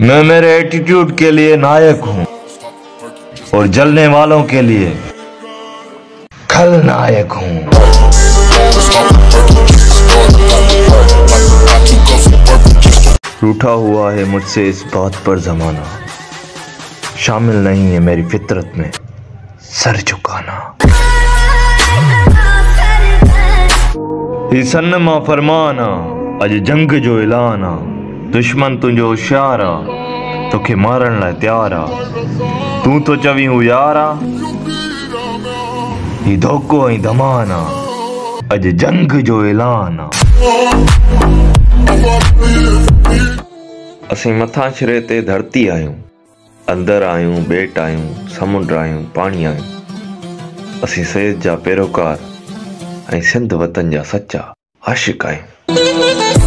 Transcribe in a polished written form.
मैं मेरे एटीट्यूड के लिए नायक हूँ और जलने वालों के लिए खलनायक हूँ। रूठा हुआ है मुझसे इस बात पर जमाना, शामिल नहीं है मेरी फितरत में सर झुकाना। ही सन्नमा फरमाना अज जंग जो ऐलाना, दुश्मन तुंहिंजो होशियारा तोखे मारण लाइ तैयार आ। तूं तो चवी हूँ यारा, ही धोखो ऐं धमाना अज जंग जो ऐलान आ। असीं मथां छिरे ते धरती आहियूं, अंदर आहियूं ॿेट आहियूं, समुंड आहियूं पाणी आहियूं। असीं सेज जा पैरोकार ऐं सिंध वतन जा सच्चा आशिक़ आहियूं।